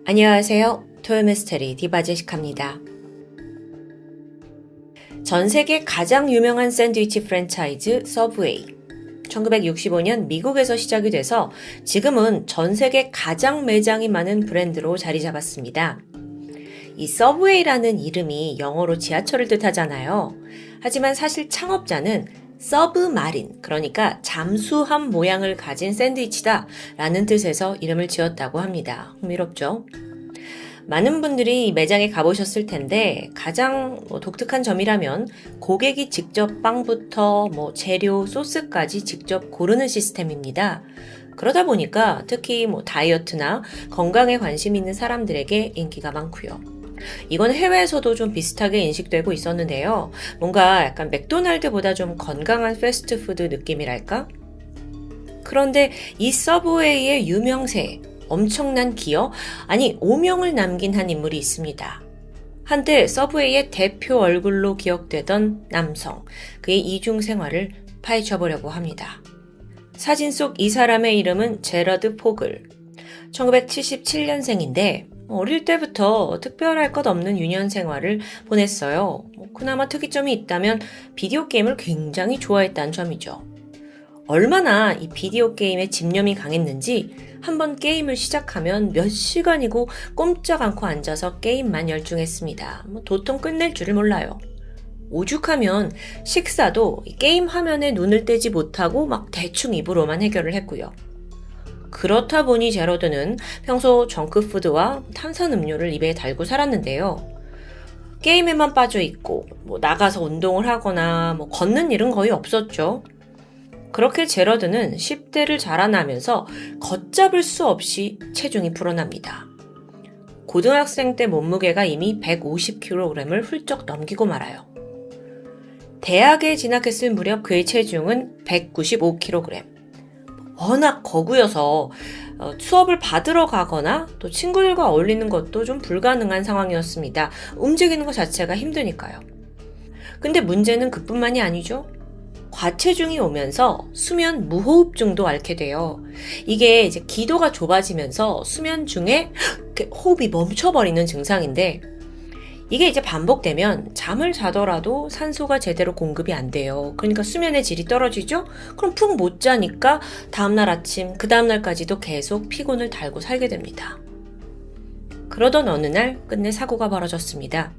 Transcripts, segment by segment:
안녕하세요. 토요미스테리 디바제시카입니다. 전 세계 가장 유명한 샌드위치 프랜차이즈 서브웨이. 1965년 미국에서 시작이 돼서 지금은 전 세계 가장 매장이 많은 브랜드로 자리 잡았습니다. 이 서브웨이라는 이름이 영어로 지하철을 뜻하잖아요. 하지만 사실 창업자는 서브마린, 그러니까 잠수함 모양을 가진 샌드위치다 라는 뜻에서 이름을 지었다고 합니다. 흥미롭죠? 많은 분들이 매장에 가보셨을 텐데 가장 독특한 점이라면 고객이 직접 빵부터 재료, 소스까지 직접 고르는 시스템입니다. 그러다 보니까 특히 다이어트나 건강에 관심 있는 사람들에게 인기가 많고요. 이건 해외에서도 좀 비슷하게 인식되고 있었는데요. 뭔가 약간 맥도날드보다 좀 건강한 패스트푸드 느낌이랄까? 그런데 이 서브웨이의 유명세, 엄청난 기여, 아니 오명을 남긴 한 인물이 있습니다. 한때 서브웨이의 대표 얼굴로 기억되던 남성, 그의 이중 생활을 파헤쳐보려고 합니다. 사진 속 이 사람의 이름은 제러드 포글. 1977년생인데 어릴 때부터 특별할 것 없는 유년 생활을 보냈어요. 그나마 특이점이 있다면 비디오 게임을 굉장히 좋아했다는 점이죠. 얼마나 이 비디오 게임에 집념이 강했는지 한번 게임을 시작하면 몇 시간이고 꼼짝 않고 앉아서 게임만 열중했습니다. 도통 끝낼 줄을 몰라요. 오죽하면 식사도 게임 화면에 눈을 떼지 못하고 대충 입으로만 해결을 했고요. 그렇다 보니 제러드는 평소 정크푸드와 탄산음료를 입에 달고 살았는데요. 게임에만 빠져 있고 나가서 운동을 하거나 걷는 일은 거의 없었죠. 그렇게 제러드는 10대를 자라나면서 걷잡을 수 없이 체중이 불어납니다. 고등학생 때 몸무게가 이미 150kg을 훌쩍 넘기고 말아요. 대학에 진학했을 무렵 그의 체중은 195kg. 워낙 거구여서 수업을 받으러 가거나 또 친구들과 어울리는 것도 좀 불가능한 상황이었습니다. 움직이는 것 자체가 힘드니까요. 근데 문제는 그뿐만이 아니죠. 과체중이 오면서 수면 무호흡증도 앓게 돼요. 이게 이제 기도가 좁아지면서 수면 중에 호흡이 멈춰버리는 증상인데 이게 이제 반복되면 잠을 자더라도 산소가 제대로 공급이 안 돼요. 그러니까 수면의 질이 떨어지죠? 그럼 푹 못 자니까 다음날 아침, 그 다음날까지도 계속 피곤을 달고 살게 됩니다. 그러던 어느 날 끝내 사고가 벌어졌습니다.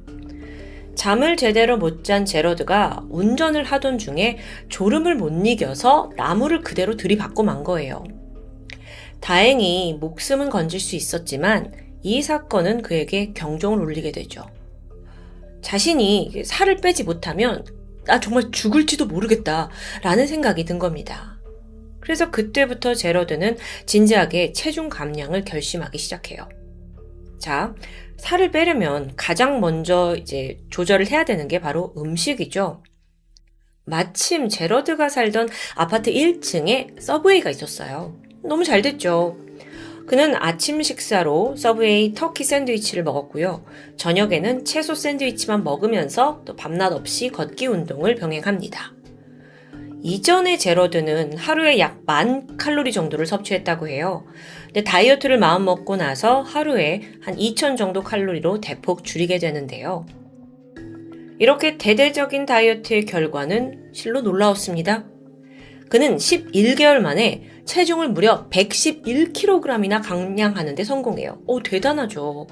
잠을 제대로 못 잔 제러드가 운전을 하던 중에 졸음을 못 이겨서 나무를 그대로 들이받고 만 거예요. 다행히 목숨은 건질 수 있었지만 이 사건은 그에게 경종을 울리게 되죠. 자신이 살을 빼지 못하면 나 정말 죽을지도 모르겠다 라는 생각이 든 겁니다. 그래서 그때부터 제러드는 진지하게 체중 감량을 결심하기 시작해요. 자, 살을 빼려면 가장 먼저 이제 조절을 해야 되는 게 바로 음식이죠. 마침 제러드가 살던 아파트 1층에 서브웨이가 있었어요. 너무 잘 됐죠. 그는 아침 식사로 서브웨이 터키 샌드위치를 먹었고요. 저녁에는 채소 샌드위치만 먹으면서 또 밤낮 없이 걷기 운동을 병행합니다. 이전에 제러드는 하루에 약 10,000칼로리 정도를 섭취했다고 해요. 근데 다이어트를 마음먹고 나서 하루에 한 2,000 정도 칼로리로 대폭 줄이게 되는데요. 이렇게 대대적인 다이어트의 결과는 실로 놀라웠습니다. 그는 11개월 만에 체중을 무려 111kg이나 감량하는 데 성공해요. 대단하죠.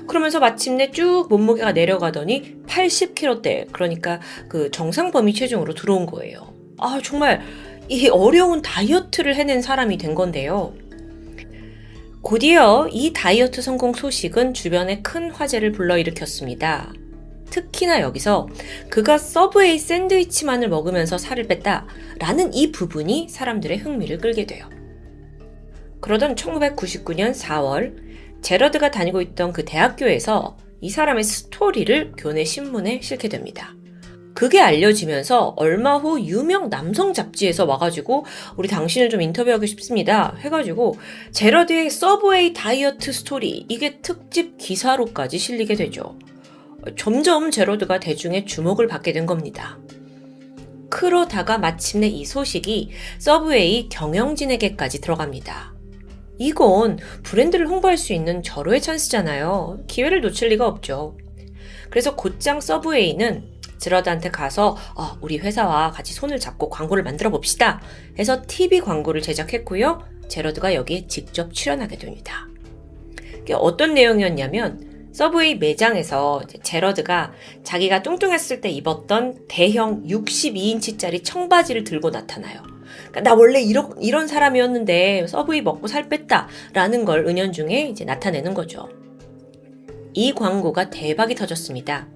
그러면서 마침내 쭉 몸무게가 내려가더니 80kg대, 그러니까 그 정상 범위 체중으로 들어온 거예요. 정말 이 어려운 다이어트를 해낸 사람이 된 건데요. 곧이어 이 다이어트 성공 소식은 주변에 큰 화제를 불러일으켰습니다. 특히나 여기서 그가 서브웨이 샌드위치만을 먹으면서 살을 뺐다라는 이 부분이 사람들의 흥미를 끌게 돼요. 그러던 1999년 4월 제러드가 다니고 있던 그 대학교에서 이 사람의 스토리를 교내 신문에 실게 됩니다. 그게 알려지면서 얼마 후 유명 남성 잡지에서 와가지고 우리 당신을 좀 인터뷰하고 싶습니다 해가지고 제러드의 서브웨이 다이어트 스토리, 이게 특집 기사로까지 실리게 되죠. 점점 제러드가 대중의 주목을 받게 된 겁니다. 그러다가 마침내 이 소식이 서브웨이 경영진에게까지 들어갑니다. 이건 브랜드를 홍보할 수 있는 절호의 찬스잖아요. 기회를 놓칠 리가 없죠. 그래서 곧장 서브웨이는 제러드한테 가서 우리 회사와 같이 손을 잡고 광고를 만들어 봅시다 해서 TV 광고를 제작했고요. 제러드가 여기에 직접 출연하게 됩니다. 이게 어떤 내용이었냐면 서브웨이 매장에서 제러드가 자기가 뚱뚱했을 때 입었던 대형 62인치짜리 청바지를 들고 나타나요. 그러니까 나 원래 이런 사람이었는데 서브웨이 먹고 살 뺐다 라는 걸 은연중에 이제 나타내는 거죠. 이 광고가 대박이 터졌습니다.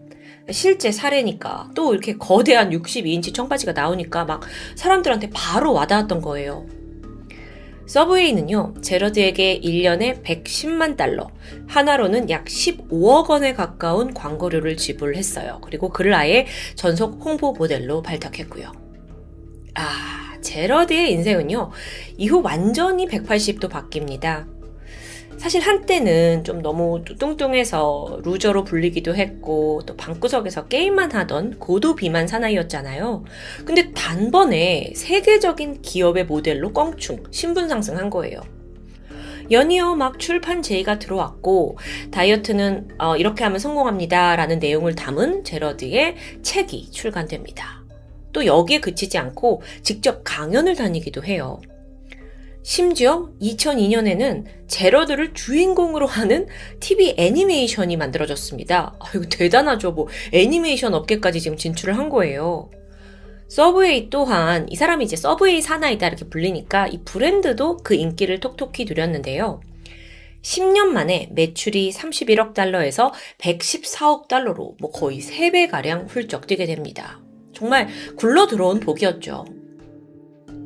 실제 사례니까 또 이렇게 거대한 62인치 청바지가 나오니까 막 사람들한테 바로 와닿았던 거예요. 서브웨이는요, 제러드에게 1년에 110만 달러, 하나로는 약 15억 원에 가까운 광고료를 지불했어요. 그리고 그를 아예 전속 홍보 모델로 발탁했고요. 제러드의 인생은요, 이후 완전히 180도 바뀝니다. 사실 한때는 좀 너무 뚱뚱해서 루저로 불리기도 했고 또 방구석에서 게임만 하던 고도 비만 사나이였잖아요. 근데 단번에 세계적인 기업의 모델로 껑충 신분 상승한 거예요. 연이어 막 출판 제의가 들어왔고 다이어트는 이렇게 하면 성공합니다 라는 내용을 담은 제러드의 책이 출간됩니다. 또 여기에 그치지 않고 직접 강연을 다니기도 해요. 심지어 2002년에는 제러드를 주인공으로 하는 TV 애니메이션이 만들어졌습니다. 이거 대단하죠. 뭐 애니메이션 업계까지 지금 진출을 한 거예요. 서브웨이 또한 이 사람이 이제 서브웨이 사나이다 이렇게 불리니까 이 브랜드도 그 인기를 톡톡히 누렸는데요. 10년 만에 매출이 31억 달러에서 114억 달러로 뭐 거의 3배가량 훌쩍 뛰게 됩니다. 정말 굴러 들어온 복이었죠.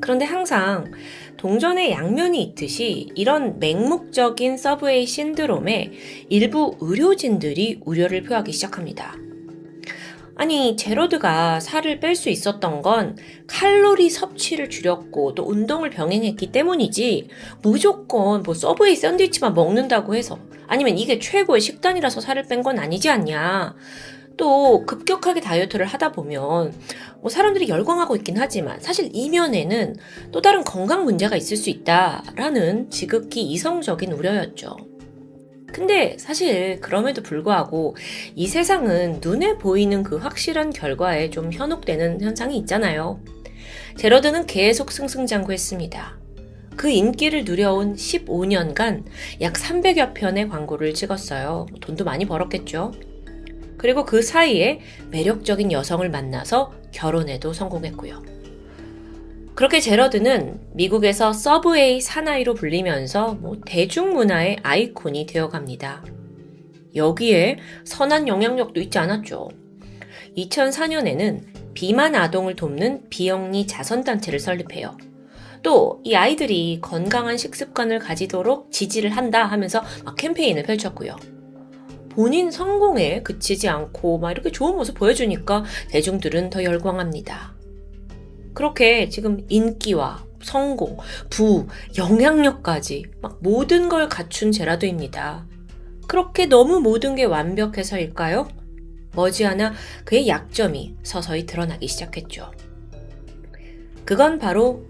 그런데 항상 동전의 양면이 있듯이 이런 맹목적인 서브웨이 신드롬에 일부 의료진들이 우려를 표하기 시작합니다. 아니, 제러드가 살을 뺄 수 있었던 건 칼로리 섭취를 줄였고 또 운동을 병행했기 때문이지 무조건 뭐 서브웨이 샌드위치만 먹는다고 해서 아니면 이게 최고의 식단이라서 살을 뺀 건 아니지 않냐. 또 급격하게 다이어트를 하다 보면 뭐 사람들이 열광하고 있긴 하지만 사실 이면에는 또 다른 건강 문제가 있을 수 있다라는 지극히 이성적인 우려였죠. 근데 사실 그럼에도 불구하고 이 세상은 눈에 보이는 그 확실한 결과에 좀 현혹되는 현상이 있잖아요. 제러드는 계속 승승장구했습니다. 그 인기를 누려온 15년간 약 300여 편의 광고를 찍었어요. 돈도 많이 벌었겠죠. 그리고 그 사이에 매력적인 여성을 만나서 결혼에도 성공했고요. 그렇게 제러드는 미국에서 서브웨이 사나이로 불리면서 대중문화의 아이콘이 되어갑니다. 여기에 선한 영향력도 있지 않았죠. 2004년에는 비만 아동을 돕는 비영리 자선단체를 설립해요. 또 이 아이들이 건강한 식습관을 가지도록 지지를 한다 하면서 캠페인을 펼쳤고요. 본인 성공에 그치지 않고 이렇게 좋은 모습 보여주니까 대중들은 더 열광합니다. 그렇게 지금 인기와 성공, 부, 영향력까지 모든 걸 갖춘 제러드입니다. 그렇게 너무 모든 게 완벽해서일까요? 머지않아 그의 약점이 서서히 드러나기 시작했죠. 그건 바로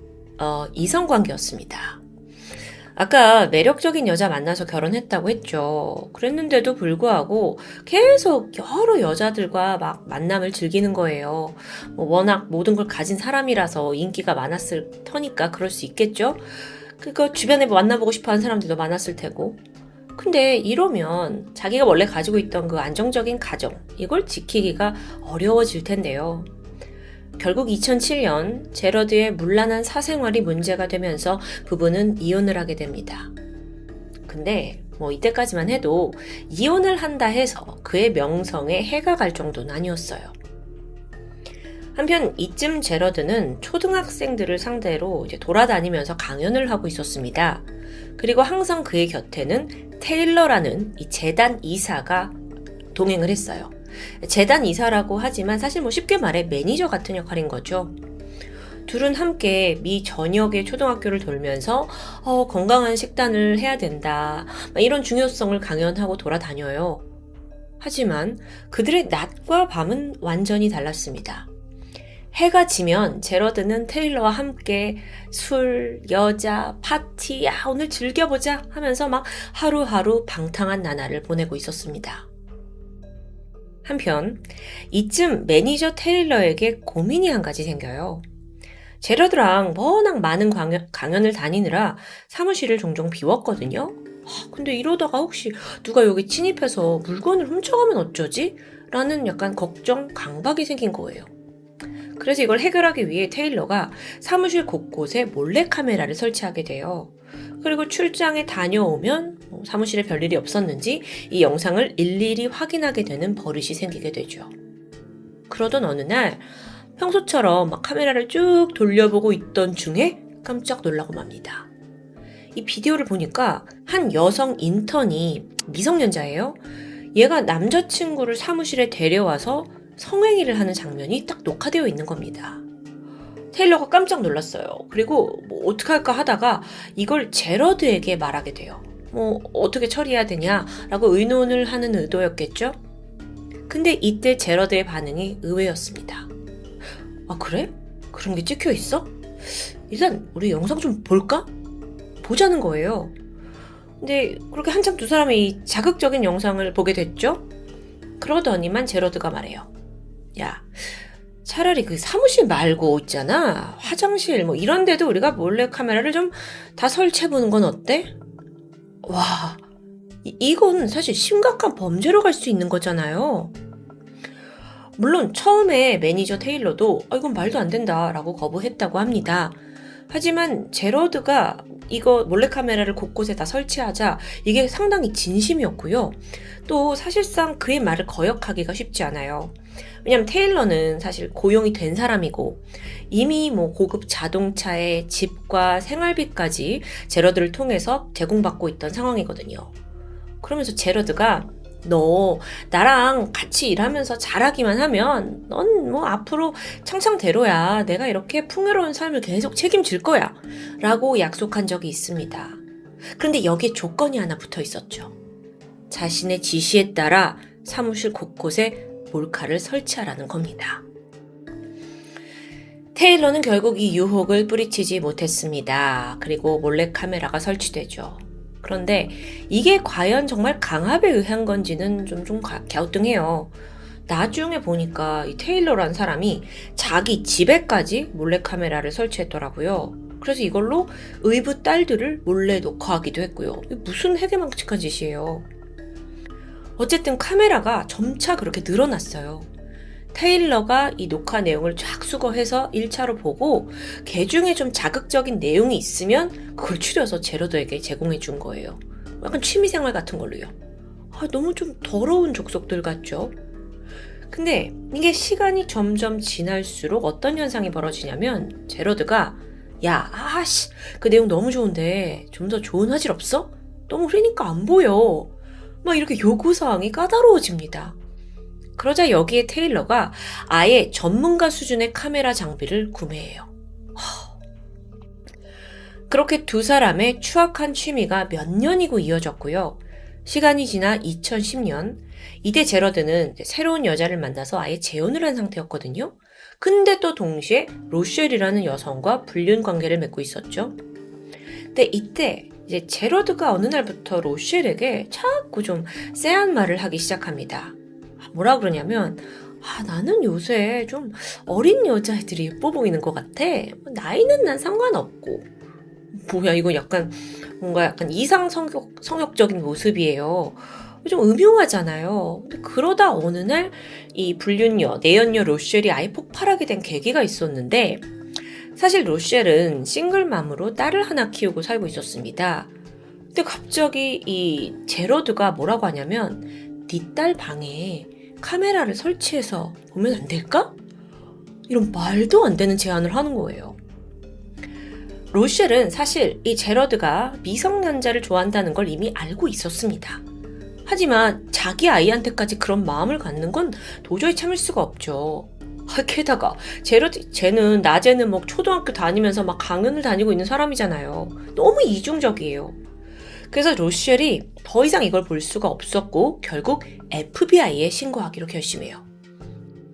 이성관계였습니다. 아까 매력적인 여자 만나서 결혼했다고 했죠. 그랬는데도 불구하고 계속 여러 여자들과 만남을 즐기는 거예요. 워낙 모든 걸 가진 사람이라서 인기가 많았을 터니까 그럴 수 있겠죠. 그러니까 주변에 만나보고 싶어하는 사람들도 많았을 테고. 근데 이러면 자기가 원래 가지고 있던 그 안정적인 가정, 이걸 지키기가 어려워질 텐데요. 결국 2007년 제러드의 문란한 사생활이 문제가 되면서 부부는 이혼을 하게 됩니다. 근데 이때까지만 해도 이혼을 한다 해서 그의 명성에 해가 갈 정도는 아니었어요. 한편 이쯤 제러드는 초등학생들을 상대로 이제 돌아다니면서 강연을 하고 있었습니다. 그리고 항상 그의 곁에는 테일러라는 이 재단 이사가 동행을 했어요. 재단 이사라고 하지만 사실 쉽게 말해 매니저 같은 역할인 거죠. 둘은 함께 미 전역의 초등학교를 돌면서 건강한 식단을 해야 된다. 이런 중요성을 강연하고 돌아다녀요. 하지만 그들의 낮과 밤은 완전히 달랐습니다. 해가 지면 제러드는 테일러와 함께 술, 여자, 파티, 야, 오늘 즐겨보자 하면서 막 하루하루 방탕한 나날을 보내고 있었습니다. 한편 이쯤 매니저 테일러에게 고민이 한 가지 생겨요. 제러드랑 워낙 많은 강연을 다니느라 사무실을 종종 비웠거든요. 근데 이러다가 혹시 누가 여기 침입해서 물건을 훔쳐가면 어쩌지? 라는 약간 걱정, 강박이 생긴 거예요. 그래서 이걸 해결하기 위해 테일러가 사무실 곳곳에 몰래카메라를 설치하게 돼요. 그리고 출장에 다녀오면 사무실에 별일이 없었는지 이 영상을 일일이 확인하게 되는 버릇이 생기게 되죠. 그러던 어느 날 평소처럼 막 카메라를 쭉 돌려보고 있던 중에 깜짝 놀라고 맙니다. 이 비디오를 보니까 한 여성 인턴이 미성년자예요. 얘가 남자친구를 사무실에 데려와서 성행위를 하는 장면이 딱 녹화되어 있는 겁니다. 테일러가 깜짝 놀랐어요. 그리고 어떡할까 하다가 이걸 제러드에게 말하게 돼요. 어떻게 처리해야 되냐라고 의논을 하는 의도였겠죠? 근데 이때 제러드의 반응이 의외였습니다. 아, 그래? 그런 게 찍혀 있어? 일단 우리 영상 좀 볼까? 보자는 거예요. 근데 그렇게 한참 두 사람이 이 자극적인 영상을 보게 됐죠? 그러더니만 제러드가 말해요. 야, 차라리 그 사무실 말고 있잖아. 화장실 이런 데도 우리가 몰래 카메라를 좀 다 설치해보는 건 어때? 와, 이건 사실 심각한 범죄로 갈 수 있는 거잖아요. 물론 처음에 매니저 테일러도 이건 말도 안 된다라고 거부했다고 합니다. 하지만 제러드가 이거 몰래카메라를 곳곳에 다 설치하자 이게 상당히 진심이었고요. 또 사실상 그의 말을 거역하기가 쉽지 않아요. 왜냐면 테일러는 사실 고용이 된 사람이고 이미 고급 자동차에 집과 생활비까지 제러드를 통해서 제공받고 있던 상황이거든요. 그러면서 제러드가 너 나랑 같이 일하면서 잘하기만 하면 넌 앞으로 창창대로야. 내가 이렇게 풍요로운 삶을 계속 책임질 거야. 라고 약속한 적이 있습니다. 그런데 여기에 조건이 하나 붙어 있었죠. 자신의 지시에 따라 사무실 곳곳에 몰카를 설치하라는 겁니다. 테일러는 결국 이 유혹을 뿌리치지 못했습니다. 그리고 몰래카메라가 설치되죠. 그런데 이게 과연 정말 강압에 의한 건지는 좀 갸우뚱해요. 나중에 보니까 이 테일러란 사람이 자기 집에까지 몰래카메라를 설치했더라고요. 그래서 이걸로 의붓 딸들을 몰래 녹화하기도 했고요. 이게 무슨 해괴망측한 짓이에요. 어쨌든 카메라가 점차 그렇게 늘어났어요. 테일러가 이 녹화 내용을 쫙 수거해서 1차로 보고 개 중에 좀 자극적인 내용이 있으면 그걸 추려서 제러드에게 제공해 준 거예요. 약간 취미생활 같은 걸로요. 너무 좀 더러운 족속들 같죠? 근데 이게 시간이 점점 지날수록 어떤 현상이 벌어지냐면 제러드가 야, 그 내용 너무 좋은데 좀 더 좋은 화질 없어? 너무 흐리니까 안 보여. 막 이렇게 요구사항이 까다로워집니다. 그러자 여기에 테일러가 아예 전문가 수준의 카메라 장비를 구매해요. 그렇게 두 사람의 추악한 취미가 몇 년이고 이어졌고요. 시간이 지나 2010년, 이때 제러드는 새로운 여자를 만나서 아예 재혼을 한 상태였거든요. 근데 또 동시에 로쉘이라는 여성과 불륜 관계를 맺고 있었죠. 근데 이때 이제 제러드가 어느 날부터 로쉘에게 자꾸 좀 쎄한 말을 하기 시작합니다. 뭐라 그러냐면 나는 요새 좀 어린 여자애들이 예뻐 보이는 것 같아. 나이는 난 상관없고. 뭐야 이거 뭔가 약간 이상 성욕적인 모습이에요. 좀 음흉하잖아요. 근데 그러다 어느 날 이 불륜녀, 내연녀 로쉘이 아예 폭발하게 된 계기가 있었는데 사실 로쉘은 싱글맘으로 딸을 하나 키우고 살고 있었습니다. 근데 갑자기 이 제러드가 뭐라고 하냐면 네 딸 방에 카메라를 설치해서 보면 안 될까? 이런 말도 안 되는 제안을 하는 거예요. 로쉘은 사실 이 제러드가 미성년자를 좋아한다는 걸 이미 알고 있었습니다. 하지만 자기 아이한테까지 그런 마음을 갖는 건 도저히 참을 수가 없죠. 게다가 쟤는 낮에는 초등학교 다니면서 막 강연을 다니고 있는 사람이잖아요. 너무 이중적이에요. 그래서 로쉘이 더 이상 이걸 볼 수가 없었고 결국 FBI에 신고하기로 결심해요.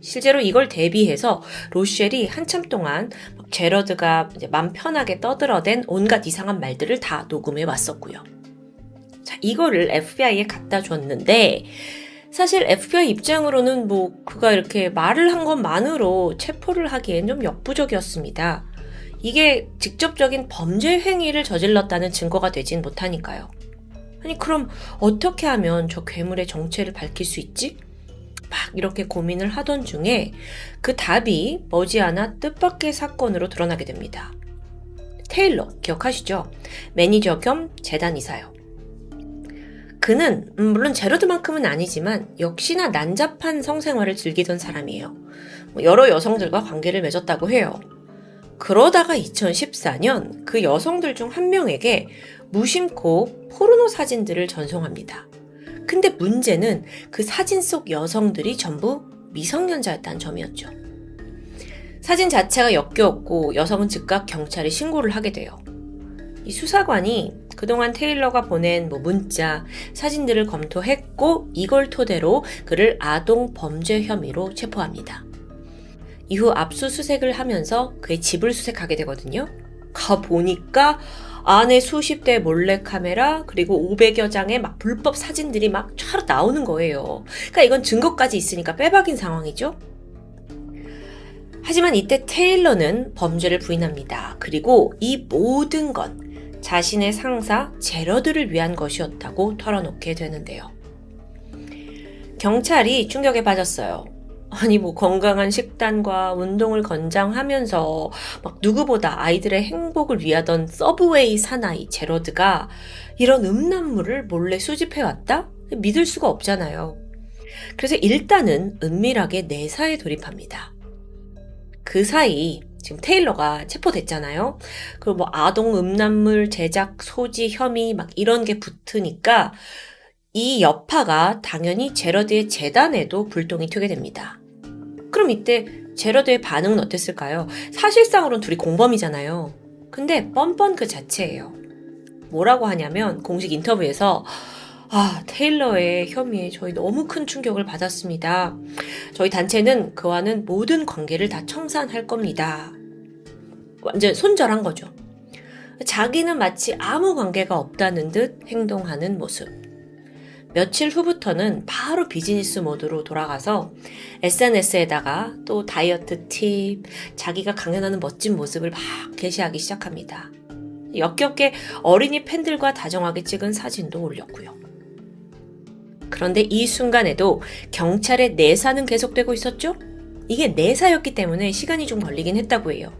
실제로 이걸 대비해서 로셸이 한참 동안 제러드가 이제 맘 편하게 떠들어댄 온갖 이상한 말들을 다 녹음해 왔었고요. 자, 이거를 FBI에 갖다 줬는데 사실 FBI 입장으로는 그가 이렇게 말을 한 것만으로 체포를 하기엔 좀 역부족이었습니다. 이게 직접적인 범죄 행위를 저질렀다는 증거가 되진 못하니까요. 아니 그럼 어떻게 하면 저 괴물의 정체를 밝힐 수 있지? 막 이렇게 고민을 하던 중에 그 답이 머지않아 뜻밖의 사건으로 드러나게 됩니다. 테일러 기억하시죠? 매니저 겸 재단 이사요. 그는 물론 제러드만큼은 아니지만 역시나 난잡한 성생활을 즐기던 사람이에요. 여러 여성들과 관계를 맺었다고 해요. 그러다가 2014년 그 여성들 중 한 명에게 무심코 포르노 사진들을 전송합니다. 근데 문제는 그 사진 속 여성들이 전부 미성년자였다는 점이었죠. 사진 자체가 역겨웠고 여성은 즉각 경찰에 신고를 하게 돼요. 이 수사관이 그동안 테일러가 보낸 문자, 사진들을 검토했고 이걸 토대로 그를 아동 범죄 혐의로 체포합니다. 이후 압수수색을 하면서 그의 집을 수색하게 되거든요. 가보니까 안에 수십 대의 몰래카메라 그리고 500여 장의 막 불법 사진들이 막 촤르 나오는 거예요. 그러니까 이건 증거까지 있으니까 빼박인 상황이죠. 하지만 이때 테일러는 범죄를 부인합니다. 그리고 이 모든 건 자신의 상사 제러드를 위한 것이었다고 털어놓게 되는데요. 경찰이 충격에 빠졌어요. 아니 건강한 식단과 운동을 권장하면서 막 누구보다 아이들의 행복을 위하던 서브웨이 사나이 제러드가 이런 음란물을 몰래 수집해왔다? 믿을 수가 없잖아요. 그래서 일단은 은밀하게 내사에 돌입합니다. 그 사이 지금 테일러가 체포됐잖아요. 그리고 아동 음란물 제작 소지 혐의 막 이런 게 붙으니까 이 여파가 당연히 제러드의 재단에도 불똥이 튀게 됩니다. 그럼 이때 제러드의 반응은 어땠을까요? 사실상으로는 둘이 공범이잖아요. 근데 뻔뻔 그 자체예요. 뭐라고 하냐면 공식 인터뷰에서 테일러의 혐의에 저희 너무 큰 충격을 받았습니다. 저희 단체는 그와는 모든 관계를 다 청산할 겁니다. 완전 손절한 거죠. 자기는 마치 아무 관계가 없다는 듯 행동하는 모습. 며칠 후부터는 바로 비즈니스 모드로 돌아가서 SNS에다가 또 다이어트 팁, 자기가 강연하는 멋진 모습을 막 게시하기 시작합니다. 역겹게 어린이 팬들과 다정하게 찍은 사진도 올렸고요. 그런데 이 순간에도 경찰의 내사는 계속되고 있었죠? 이게 내사였기 때문에 시간이 좀 걸리긴 했다고 해요.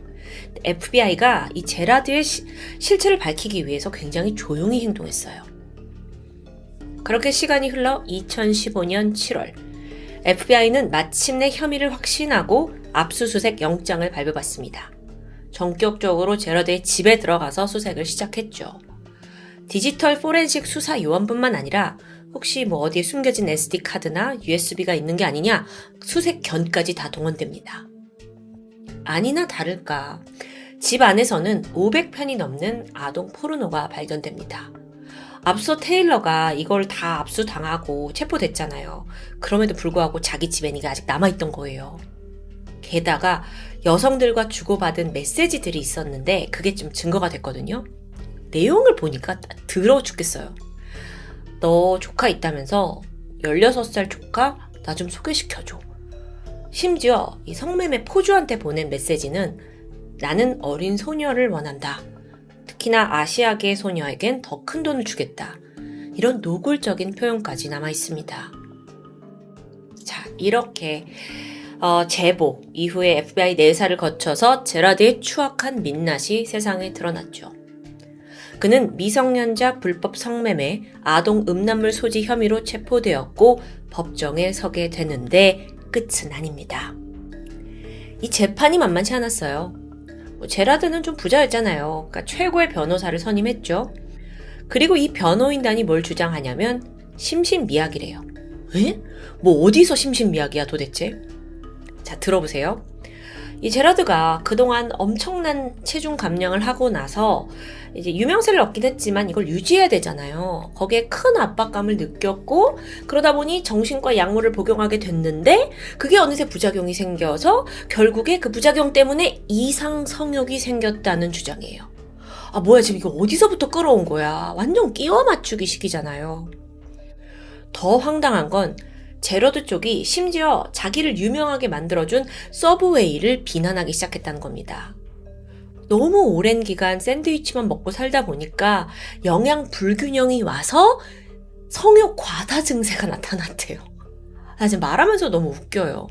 FBI가 이 제라드의 실체를 밝히기 위해서 굉장히 조용히 행동했어요. 그렇게 시간이 흘러 2015년 7월 FBI는 마침내 혐의를 확신하고 압수수색 영장을 발부받습니다. 전격적으로 제러드의 집에 들어가서 수색을 시작했죠. 디지털 포렌식 수사 요원뿐만 아니라 혹시 어디에 숨겨진 SD카드나 USB가 있는 게 아니냐 수색견까지 다 동원됩니다. 아니나 다를까 집 안에서는 500편이 넘는 아동 포르노가 발견됩니다. 앞서 테일러가 이걸 다 압수당하고 체포됐잖아요. 그럼에도 불구하고 자기 집엔 이게 아직 남아있던 거예요. 게다가 여성들과 주고받은 메시지들이 있었는데 그게 좀 증거가 됐거든요. 내용을 보니까 더러워 죽겠어요. 너 조카 있다면서 16살 조카 나 좀 소개시켜줘. 심지어 이 성매매 포주한테 보낸 메시지는 나는 어린 소녀를 원한다. 특히나 아시아계 소녀에겐 더 큰 돈을 주겠다. 이런 노골적인 표현까지 남아 있습니다. 자, 이렇게 제보 이후에 FBI 내사를 거쳐서 제라드의 추악한 민낯이 세상에 드러났죠. 그는 미성년자 불법 성매매, 아동 음란물 소지 혐의로 체포되었고 법정에 서게 되는데 끝은 아닙니다. 이 재판이 만만치 않았어요. 제라드는 좀 부자였잖아요. 그러니까 최고의 변호사를 선임했죠. 그리고 이 변호인단이 뭘 주장하냐면 심신미약이래요. 에? 어디서 심신미약이야 도대체? 자, 들어보세요. 이 제라드가 그동안 엄청난 체중 감량을 하고 나서 이제 유명세를 얻긴 했지만 이걸 유지해야 되잖아요. 거기에 큰 압박감을 느꼈고 그러다 보니 정신과 약물을 복용하게 됐는데 그게 어느새 부작용이 생겨서 결국에 그 부작용 때문에 이상 성욕이 생겼다는 주장이에요. 아, 뭐야, 지금 이거 어디서부터 끌어온 거야? 완전 끼워 맞추기 식이잖아요. 더 황당한 건 제러드 쪽이 심지어 자기를 유명하게 만들어준 서브웨이를 비난하기 시작했다는 겁니다. 너무 오랜 기간 샌드위치만 먹고 살다 보니까 영양 불균형이 와서 성욕 과다 증세가 나타났대요. 나 지금 말하면서 너무 웃겨요.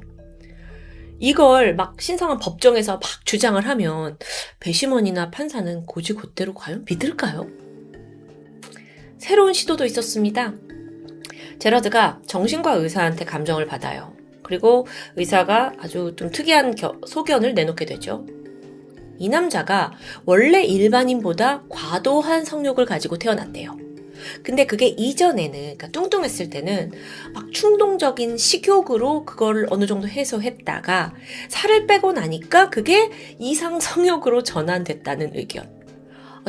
이걸 막 신성한 법정에서 막 주장을 하면 배심원이나 판사는 고지고대로 과연 믿을까요? 새로운 시도도 있었습니다. 제러드가 정신과 의사한테 감정을 받아요. 그리고 의사가 아주 좀 특이한 소견을 내놓게 되죠. 이 남자가 원래 일반인보다 과도한 성욕을 가지고 태어났대요. 근데 그게 이전에는, 그러니까 뚱뚱했을 때는 막 충동적인 식욕으로 그걸 어느 정도 해소했다가 살을 빼고 나니까 그게 이상 성욕으로 전환됐다는 의견.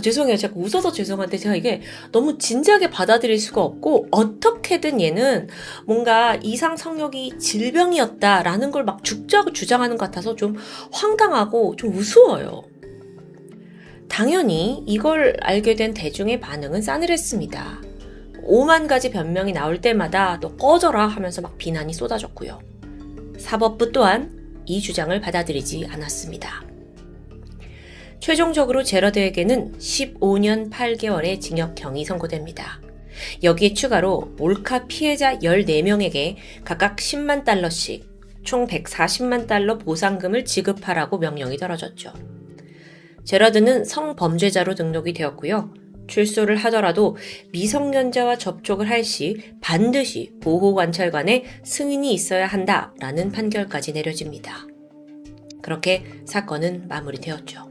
죄송해요. 제가 웃어서 죄송한데 제가 이게 너무 진지하게 받아들일 수가 없고 어떻게든 얘는 뭔가 이상 성욕이 질병이었다라는 걸 막 죽자고 주장하는 것 같아서 좀 황당하고 좀 우스워요. 당연히 이걸 알게 된 대중의 반응은 싸늘했습니다. 5만 가지 변명이 나올 때마다 너 꺼져라 하면서 막 비난이 쏟아졌고요. 사법부 또한 이 주장을 받아들이지 않았습니다. 최종적으로 제러드에게는 15년 8개월의 징역형이 선고됩니다. 여기에 추가로 몰카 피해자 14명에게 각각 10만 달러씩 총 140만 달러 보상금을 지급하라고 명령이 떨어졌죠. 제러드는 성범죄자로 등록이 되었고요. 출소를 하더라도 미성년자와 접촉을 할 시 반드시 보호관찰관의 승인이 있어야 한다라는 판결까지 내려집니다. 그렇게 사건은 마무리되었죠.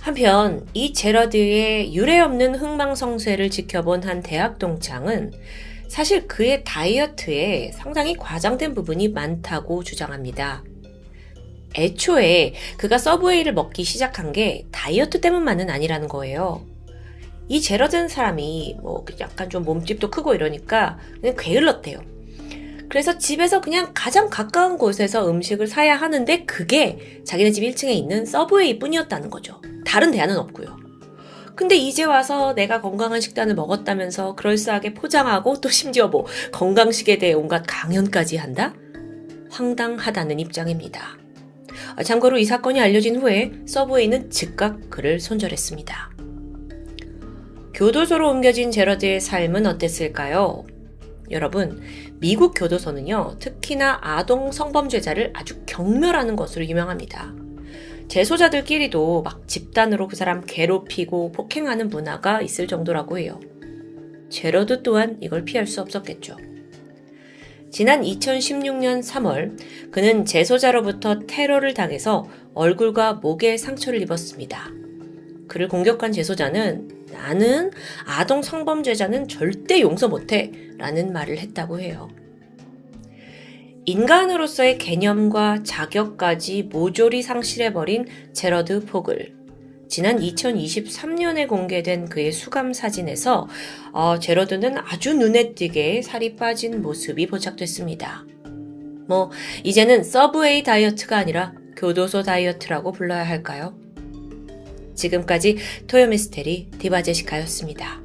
한편 이 제러드의 유례없는 흥망성쇠를 지켜본 한 대학 동창은 사실 그의 다이어트에 상당히 과장된 부분이 많다고 주장합니다. 애초에 그가 서브웨이를 먹기 시작한 게 다이어트 때문만은 아니라는 거예요. 이 제러드는 사람이 뭐 약간 좀 몸집도 크고 이러니까 그냥 게을렀대요. 그래서 집에서 그냥 가장 가까운 곳에서 음식을 사야 하는데 그게 자기네 집 1층에 있는 서브웨이 뿐이었다는 거죠. 다른 대안은 없고요. 근데 이제 와서 내가 건강한 식단을 먹었다면서 그럴싸하게 포장하고 또 심지어 뭐 건강식에 대해 온갖 강연까지 한다? 황당하다는 입장입니다. 참고로 이 사건이 알려진 후에 서브웨이는 즉각 그를 손절했습니다. 교도소로 옮겨진 제러드의 삶은 어땠을까요? 여러분, 미국 교도소는요, 특히나 아동 성범죄자를 아주 경멸하는 것으로 유명합니다. 재소자들끼리도 막 집단으로 그 사람 괴롭히고 폭행하는 문화가 있을 정도라고 해요. 제러드 또한 이걸 피할 수 없었겠죠. 지난 2016년 3월, 그는 재소자로부터 테러를 당해서 얼굴과 목에 상처를 입었습니다. 그를 공격한 재소자는 나는 아동 성범죄자는 절대 용서 못해 라는 말을 했다고 해요. 인간으로서의 개념과 자격까지 모조리 상실해버린 제러드 포글. 지난 2023년에 공개된 그의 수감 사진에서 제러드는 아주 눈에 띄게 살이 빠진 모습이 포착됐습니다. 이제는 서브웨이 다이어트가 아니라 교도소 다이어트라고 불러야 할까요? 지금까지 토요미스테리 디바제시카였습니다.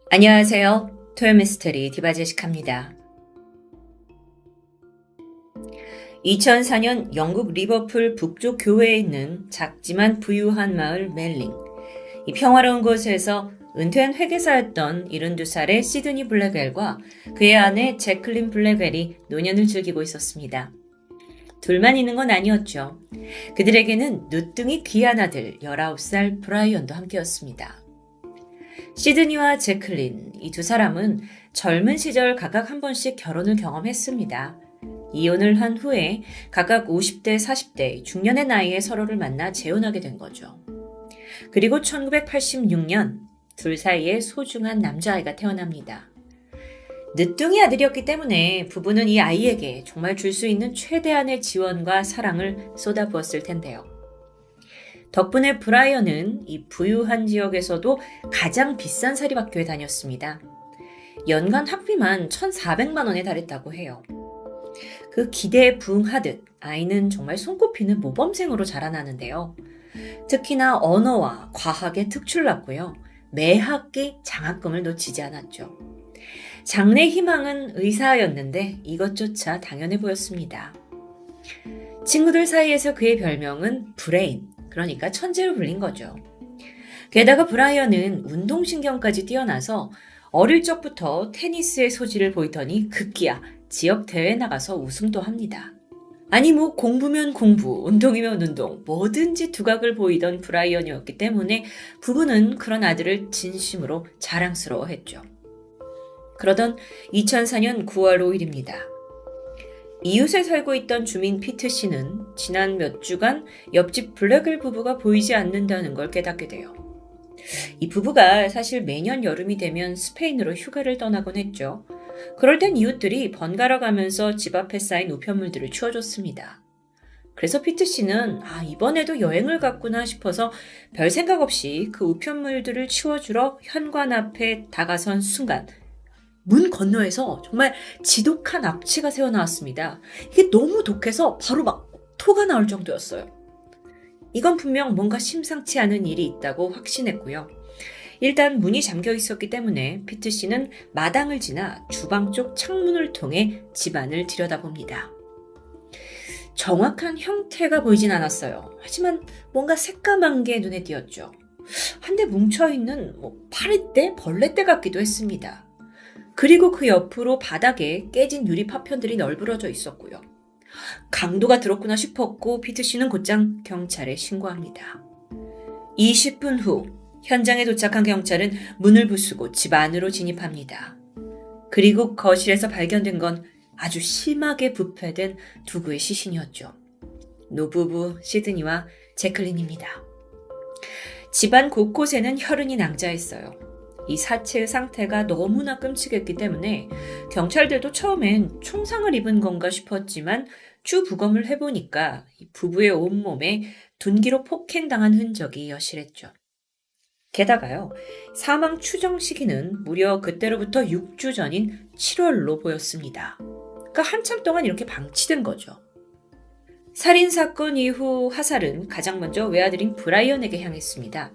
안녕하세요. 토요미스테리 디바제시카입니다. 2004년 영국 리버풀 북쪽 교외에 있는 작지만 부유한 마을 멜링. 이 평화로운 곳에서 은퇴한 회계사였던 72살의 시드니 블랙웰과 그의 아내 제클린 블랙웰이 노년을 즐기고 있었습니다. 둘만 있는 건 아니었죠. 그들에게는 누뚱이 귀한 아들 19살 브라이언도 함께였습니다. 시드니와 제클린, 이 두 사람은 젊은 시절 각각 한 번씩 결혼을 경험했습니다. 이혼을 한 후에 각각 50대, 40대, 중년의 나이에 서로를 만나 재혼하게 된 거죠. 그리고 1986년 둘 사이에 소중한 남자아이가 태어납니다. 늦둥이 아들이었기 때문에 부부는 이 아이에게 정말 줄 수 있는 최대한의 지원과 사랑을 쏟아부었을 텐데요. 덕분에 브라이언은 이 부유한 지역에서도 가장 비싼 사립학교에 다녔습니다. 연간 학비만 1,400만 원에 달했다고 해요. 그 기대에 부응하듯 아이는 정말 손꼽히는 모범생으로 자라나는데요. 특히나 언어와 과학에 특출났고요. 매 학기 장학금을 놓치지 않았죠. 장래 희망은 의사였는데 이것조차 당연해 보였습니다. 친구들 사이에서 그의 별명은 브레인, 그러니까 천재로 불린 거죠. 게다가 브라이언은 운동신경까지 뛰어나서 어릴 적부터 테니스의 소질을 보이더니 급기야 지역 대회에 나가서 우승도 합니다. 아니 공부면 공부, 운동이면 운동, 뭐든지 두각을 보이던 브라이언이었기 때문에 부부는 그런 아들을 진심으로 자랑스러워했죠. 그러던 2004년 9월 5일입니다. 이웃에 살고 있던 주민 피트 씨는 지난 몇 주간 옆집 블랙을 부부가 보이지 않는다는 걸 깨닫게 돼요. 이 부부가 사실 매년 여름이 되면 스페인으로 휴가를 떠나곤 했죠. 그럴 땐 이웃들이 번갈아 가면서 집 앞에 쌓인 우편물들을 치워줬습니다. 그래서 피트 씨는 이번에도 여행을 갔구나 싶어서 별 생각 없이 그 우편물들을 치워주러 현관 앞에 다가선 순간 문 건너에서 정말 지독한 악취가 새어나왔습니다. 이게 너무 독해서 바로 토가 나올 정도였어요. 이건 분명 뭔가 심상치 않은 일이 있다고 확신했고요. 일단 문이 잠겨 있었기 때문에 피트 씨는 마당을 지나 주방 쪽 창문을 통해 집안을 들여다봅니다. 정확한 형태가 보이진 않았어요. 하지만 뭔가 새까만 게 눈에 띄었죠. 한데 뭉쳐있는 파리떼, 벌레떼 같기도 했습니다. 그리고 그 옆으로 바닥에 깨진 유리 파편들이 널브러져 있었고요. 강도가 들었구나 싶었고 피트 씨는 곧장 경찰에 신고합니다. 20분 후 현장에 도착한 경찰은 문을 부수고 집 안으로 진입합니다. 그리고 거실에서 발견된 건 아주 심하게 부패된 두구의 시신이었죠. 노부부 시드니와 제클린입니다. 집안 곳곳에는 혈흔이 낭자했어요. 이 사체의 상태가 너무나 끔찍했기 때문에 경찰들도 처음엔 총상을 입은 건가 싶었지만 추 부검을 해보니까 부부의 온몸에 둔기로 폭행당한 흔적이 여실했죠. 게다가요, 사망 추정 시기는 무려 그때로부터 6주 전인 7월로 보였습니다. 그러니까 한참 동안 이렇게 방치된 거죠. 살인사건 이후 화살은 가장 먼저 외아들인 브라이언에게 향했습니다.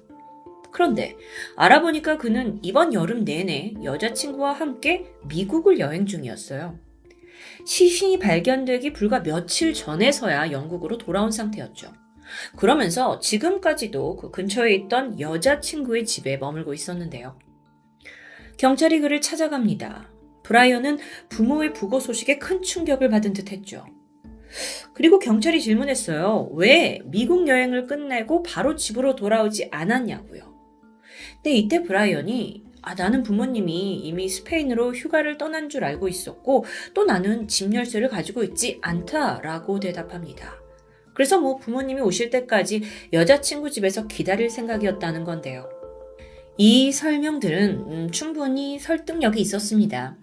그런데 알아보니까 그는 이번 여름 내내 여자친구와 함께 미국을 여행 중이었어요. 시신이 발견되기 불과 며칠 전에서야 영국으로 돌아온 상태였죠. 그러면서 지금까지도 그 근처에 있던 여자친구의 집에 머물고 있었는데요. 경찰이 그를 찾아갑니다. 브라이언은 부모의 부고 소식에 큰 충격을 받은 듯 했죠. 그리고 경찰이 질문했어요. 왜 미국 여행을 끝내고 바로 집으로 돌아오지 않았냐고요. 근데 이때 브라이언이 나는 부모님이 이미 스페인으로 휴가를 떠난 줄 알고 있었고 또 나는 집 열쇠를 가지고 있지 않다라고 대답합니다. 그래서 부모님이 오실 때까지 여자친구 집에서 기다릴 생각이었다는 건데요. 이 설명들은 충분히 설득력이 있었습니다.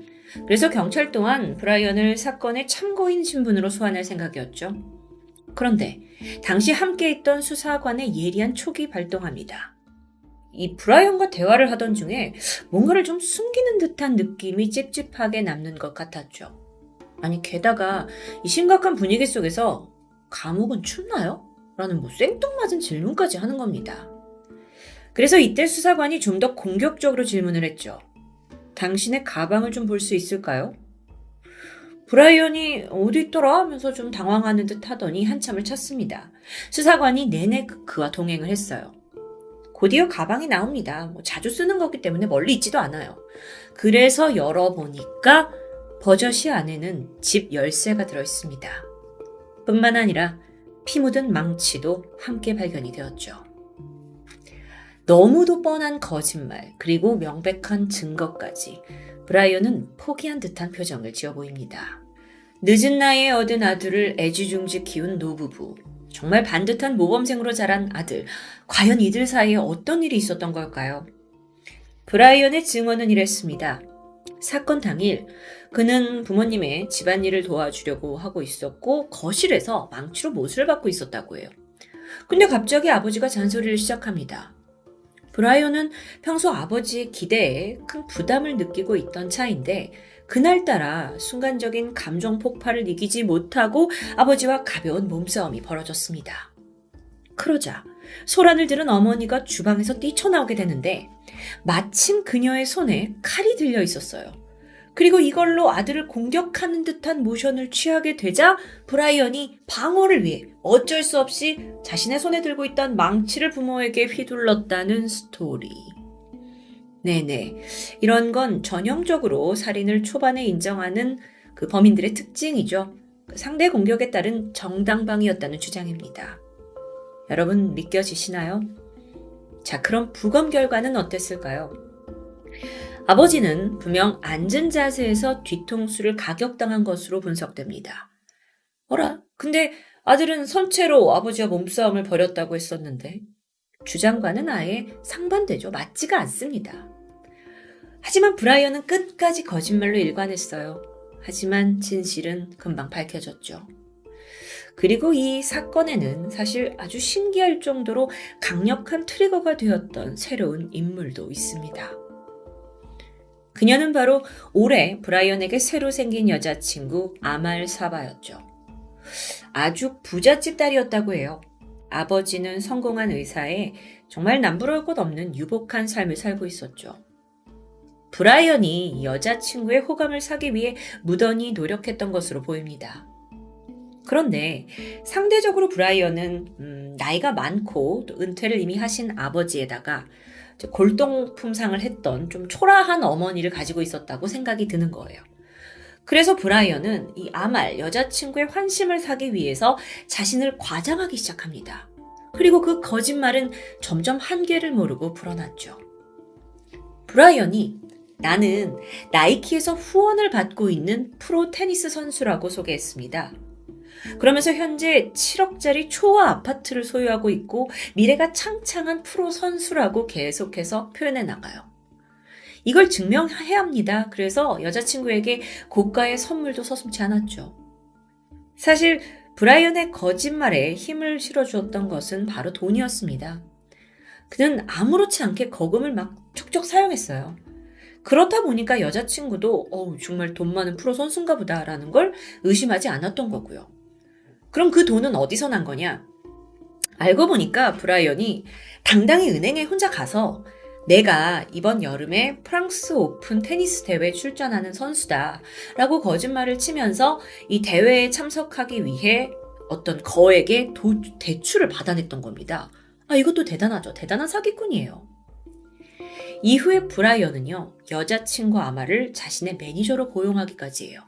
그래서 경찰 또한 브라이언을 사건의 참고인 신분으로 소환할 생각이었죠. 그런데 당시 함께 있던 수사관의 예리한 촉이 발동합니다. 이 브라이언과 대화를 하던 중에 뭔가를 좀 숨기는 듯한 느낌이 찝찝하게 남는 것 같았죠. 아니 게다가 이 심각한 분위기 속에서 감옥은 춥나요? 라는 생뚱맞은 질문까지 하는 겁니다. 그래서 이때 수사관이 좀 더 공격적으로 질문을 했죠. 당신의 가방을 좀 볼 수 있을까요? 브라이언이 어디 있더라 하면서 좀 당황하는 듯 하더니 한참을 찾습니다. 수사관이 내내 그와 동행을 했어요. 곧이어 가방이 나옵니다. 자주 쓰는 거기 때문에 멀리 있지도 않아요. 그래서 열어보니까 버젓이 안에는 집 열쇠가 들어있습니다. 뿐만 아니라 피 묻은 망치도 함께 발견이 되었죠. 너무도 뻔한 거짓말 그리고 명백한 증거까지 브라이언은 포기한 듯한 표정을 지어 보입니다. 늦은 나이에 얻은 아들을 애지중지 키운 노부부, 정말 반듯한 모범생으로 자란 아들, 과연 이들 사이에 어떤 일이 있었던 걸까요? 브라이언의 증언은 이랬습니다. 사건 당일 그는 부모님의 집안일을 도와주려고 하고 있었고 거실에서 망치로 못을 받고 있었다고 해요. 근데 갑자기 아버지가 잔소리를 시작합니다. 브라이언은 평소 아버지의 기대에 큰 부담을 느끼고 있던 차인데 그날따라 순간적인 감정 폭발을 이기지 못하고 아버지와 가벼운 몸싸움이 벌어졌습니다. 그러자 소란을 들은 어머니가 주방에서 뛰쳐나오게 되는데 마침 그녀의 손에 칼이 들려 있었어요. 그리고 이걸로 아들을 공격하는 듯한 모션을 취하게 되자 브라이언이 방어를 위해 어쩔 수 없이 자신의 손에 들고 있던 망치를 부모에게 휘둘렀다는 스토리. 네네. 이런 건 전형적으로 살인을 초반에 인정하는 그 범인들의 특징이죠. 상대 공격에 따른 정당방위였다는 주장입니다. 여러분 믿겨지시나요? 자, 그럼 부검 결과는 어땠을까요? 아버지는 분명 앉은 자세에서 뒤통수를 가격당한 것으로 분석됩니다. 어라? 근데 아들은 선체로 아버지와 몸싸움을 벌였다고 했었는데 주장과는 아예 상반되죠. 맞지가 않습니다. 하지만 브라이언은 끝까지 거짓말로 일관했어요. 하지만 진실은 금방 밝혀졌죠. 그리고 이 사건에는 사실 아주 신기할 정도로 강력한 트리거가 되었던 새로운 인물도 있습니다. 그녀는 바로 올해 브라이언에게 새로 생긴 여자친구 아말 사바였죠. 아주 부잣집 딸이었다고 해요. 아버지는 성공한 의사에 정말 남부러울 것 없는 유복한 삶을 살고 있었죠. 브라이언이 여자친구의 호감을 사기 위해 무던히 노력했던 것으로 보입니다. 그런데 상대적으로 브라이언은 나이가 많고 또 은퇴를 이미 하신 아버지에다가 골동품상을 했던 좀 초라한 어머니를 가지고 있었다고 생각이 드는 거예요. 그래서 브라이언은 이 아말 여자친구의 환심을 사기 위해서 자신을 과장하기 시작합니다. 그리고 그 거짓말은 점점 한계를 모르고 불어났죠. 브라이언이 나는 나이키에서 후원을 받고 있는 프로 테니스 선수라고 소개했습니다. 그러면서 현재 7억짜리 초아 아파트를 소유하고 있고 미래가 창창한 프로 선수라고 계속해서 표현해 나가요. 이걸 증명해야 합니다. 그래서 여자친구에게 고가의 선물도 서슴지 않았죠. 사실 브라이언의 거짓말에 힘을 실어주었던 것은 바로 돈이었습니다. 그는 아무렇지 않게 거금을 막 척척 사용했어요. 그렇다 보니까 여자친구도 정말 돈 많은 프로 선수인가 보다라는 걸 의심하지 않았던 거고요. 그럼 그 돈은 어디서 난 거냐? 알고 보니까 브라이언이 당당히 은행에 혼자 가서 내가 이번 여름에 프랑스 오픈 테니스 대회에 출전하는 선수다 라고 거짓말을 치면서 이 대회에 참석하기 위해 어떤 거액의 대출을 받아냈던 겁니다. 이것도 대단하죠. 대단한 사기꾼이에요. 이후에 브라이언은요, 여자친구 아마를 자신의 매니저로 고용하기까지 해요.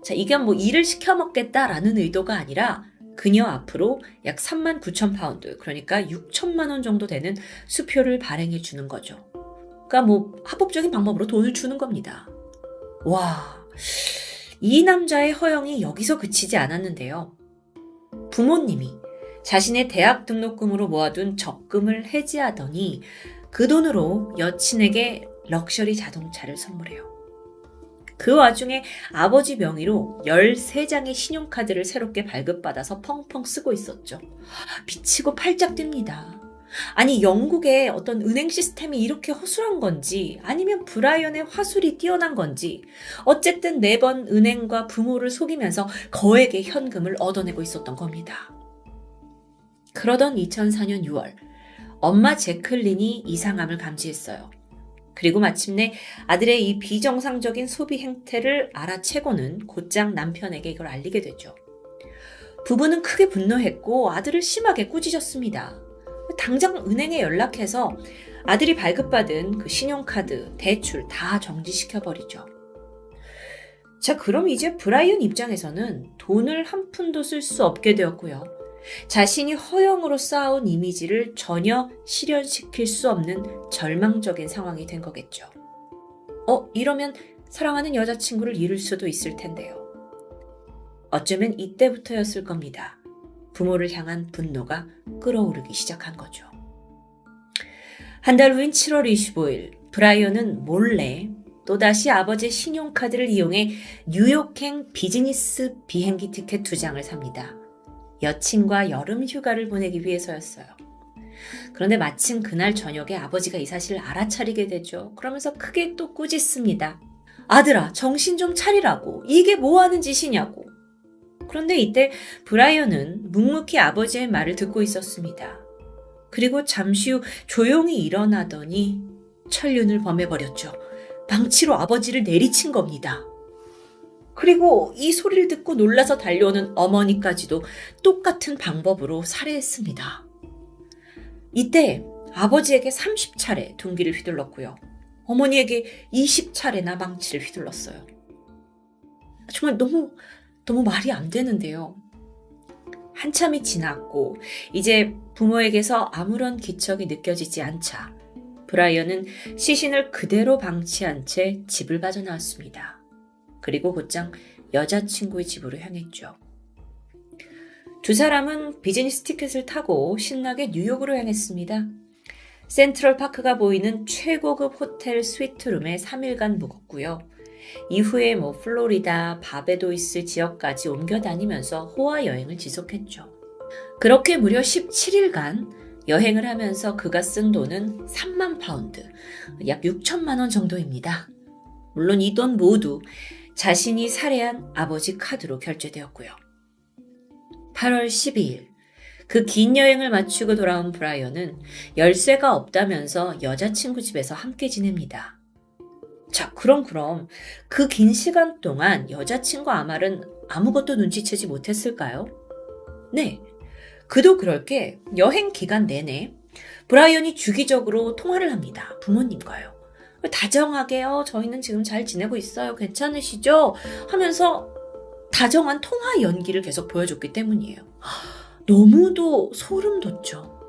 자, 이게 일을 시켜먹겠다라는 의도가 아니라 그녀 앞으로 약 39,000파운드, 그러니까 6천만 원 정도 되는 수표를 발행해 주는 거죠. 그러니까 합법적인 방법으로 돈을 주는 겁니다. 와, 이 남자의 허영이 여기서 그치지 않았는데요. 부모님이 자신의 대학 등록금으로 모아둔 적금을 해지하더니 그 돈으로 여친에게 럭셔리 자동차를 선물해요. 그 와중에 아버지 명의로 13장의 신용카드를 새롭게 발급받아서 펑펑 쓰고 있었죠. 미치고 팔짝 뜁니다. 아니, 영국의 어떤 은행 시스템이 이렇게 허술한 건지 아니면 브라이언의 화술이 뛰어난 건지 어쨌든 매번 은행과 부모를 속이면서 거액의 현금을 얻어내고 있었던 겁니다. 그러던 2004년 6월 엄마 제클린이 이상함을 감지했어요. 그리고 마침내 아들의 이 비정상적인 소비 행태를 알아채고는 곧장 남편에게 이걸 알리게 되죠. 부부는 크게 분노했고 아들을 심하게 꾸짖었습니다. 당장 은행에 연락해서 아들이 발급받은 그 신용카드, 대출 다 정지시켜버리죠. 자, 그럼 이제 브라이언 입장에서는 돈을 한 푼도 쓸 수 없게 되었고요. 자신이 허영으로 쌓아온 이미지를 전혀 실현시킬 수 없는 절망적인 상황이 된 거겠죠. 이러면 사랑하는 여자친구를 잃을 수도 있을 텐데요. 어쩌면 이때부터였을 겁니다. 부모를 향한 분노가 끓어오르기 시작한 거죠. 한 달 후인 7월 25일, 브라이언은 몰래 또다시 아버지의 신용카드를 이용해 뉴욕행 비즈니스 비행기 티켓 2장을 삽니다. 여친과 여름 휴가를 보내기 위해서였어요. 그런데 마침 그날 저녁에 아버지가 이 사실을 알아차리게 되죠. 그러면서 크게 또 꾸짖습니다. 아들아, 정신 좀 차리라고. 이게 뭐 하는 짓이냐고. 그런데 이때 브라이언은 묵묵히 아버지의 말을 듣고 있었습니다. 그리고 잠시 후 조용히 일어나더니 천륜을 범해버렸죠. 망치로 아버지를 내리친 겁니다. 그리고 이 소리를 듣고 놀라서 달려오는 어머니까지도 똑같은 방법으로 살해했습니다. 이때 아버지에게 30차례 둔기를 휘둘렀고요. 어머니에게 20차례나 망치를 휘둘렀어요. 정말 너무 말이 안 되는데요. 한참이 지났고 이제 부모에게서 아무런 기척이 느껴지지 않자 브라이언은 시신을 그대로 방치한 채 집을 빠져나왔습니다. 그리고 곧장 여자친구의 집으로 향했죠. 두 사람은 비즈니스 티켓을 타고 신나게 뉴욕으로 향했습니다. 센트럴 파크가 보이는 최고급 호텔 스위트룸에 3일간 묵었고요. 이후에 플로리다, 바베도이스 지역까지 옮겨 다니면서 호화 여행을 지속했죠. 그렇게 무려 17일간 여행을 하면서 그가 쓴 돈은 3만 파운드, 약 6천만 원 정도입니다. 물론 이 돈 모두 자신이 살해한 아버지 카드로 결제되었고요. 8월 12일, 그 긴 여행을 마치고 돌아온 브라이언은 열쇠가 없다면서 여자친구 집에서 함께 지냅니다. 자, 그럼 그 긴 시간 동안 여자친구 아말은 아무것도 눈치채지 못했을까요? 네, 그도 그럴 게 여행 기간 내내 브라이언이 주기적으로 통화를 합니다. 부모님과요. 다정하게 저희는 지금 잘 지내고 있어요. 괜찮으시죠? 하면서 다정한 통화 연기를 계속 보여줬기 때문이에요. 너무도 소름 돋죠.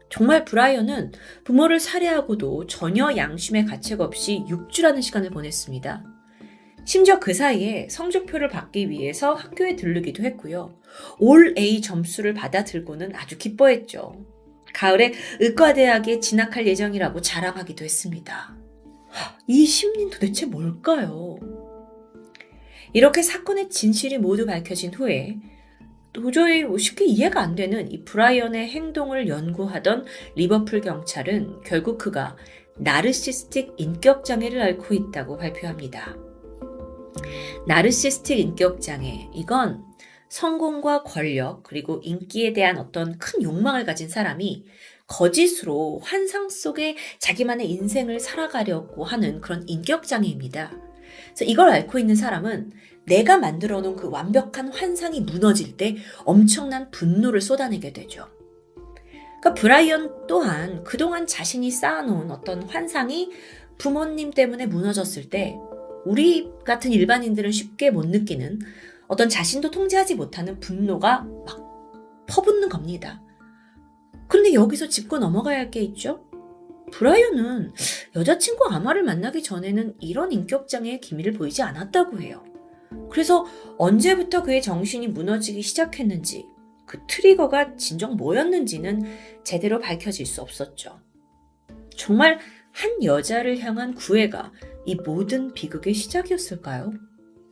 정말 브라이언은 부모를 살해하고도 전혀 양심의 가책 없이 6주라는 시간을 보냈습니다. 심지어 그 사이에 성적표를 받기 위해서 학교에 들르기도 했고요. 올 A 점수를 받아들고는 아주 기뻐했죠. 가을에 의과대학에 진학할 예정이라고 자랑하기도 했습니다. 이 심리는 도대체 뭘까요? 이렇게 사건의 진실이 모두 밝혀진 후에 도저히 쉽게 이해가 안 되는 이 브라이언의 행동을 연구하던 리버풀 경찰은 결국 그가 나르시스틱 인격장애를 앓고 있다고 발표합니다. 나르시스틱 인격장애, 이건 성공과 권력 그리고 인기에 대한 어떤 큰 욕망을 가진 사람이 거짓으로 환상 속에 자기만의 인생을 살아가려고 하는 그런 인격장애입니다. 그래서 이걸 앓고 있는 사람은 내가 만들어 놓은 그 완벽한 환상이 무너질 때 엄청난 분노를 쏟아내게 되죠. 그러니까 브라이언 또한 그동안 자신이 쌓아놓은 어떤 환상이 부모님 때문에 무너졌을 때 우리 같은 일반인들은 쉽게 못 느끼는 어떤 자신도 통제하지 못하는 분노가 막 퍼붓는 겁니다. 그런데 여기서 짚고 넘어가야 할 게 있죠? 브라이언은 여자친구 아마를 만나기 전에는 이런 인격장애의 기미를 보이지 않았다고 해요. 그래서 언제부터 그의 정신이 무너지기 시작했는지, 그 트리거가 진정 뭐였는지는 제대로 밝혀질 수 없었죠. 정말 한 여자를 향한 구애가 이 모든 비극의 시작이었을까요?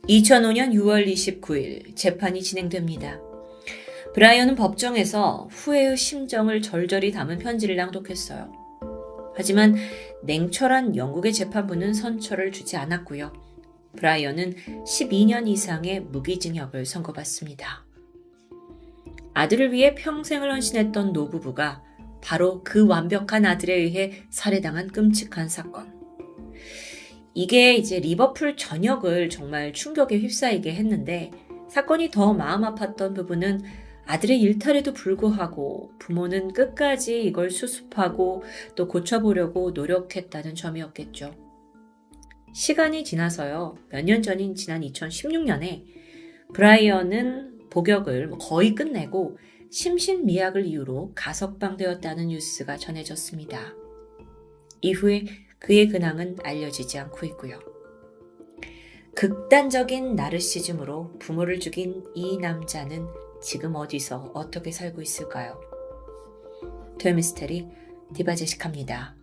2005년 6월 29일 재판이 진행됩니다. 브라이언은 법정에서 후회의 심정을 절절히 담은 편지를 낭독했어요. 하지만 냉철한 영국의 재판부는 선처를 주지 않았고요. 브라이언은 12년 이상의 무기징역을 선고받습니다. 아들을 위해 평생을 헌신했던 노부부가 바로 그 완벽한 아들에 의해 살해당한 끔찍한 사건. 이게 이제 리버풀 전역을 정말 충격에 휩싸이게 했는데, 사건이 더 마음 아팠던 부분은 아들의 일탈에도 불구하고 부모는 끝까지 이걸 수습하고 또 고쳐보려고 노력했다는 점이었겠죠. 시간이 지나서요. 몇 년 전인 지난 2016년에 브라이언은 복역을 거의 끝내고 심신미약을 이유로 가석방되었다는 뉴스가 전해졌습니다. 이후에 그의 근황은 알려지지 않고 있고요. 극단적인 나르시즘으로 부모를 죽인 이 남자는 지금 어디서 어떻게 살고 있을까요? 토요미스테리 디바제식합니다.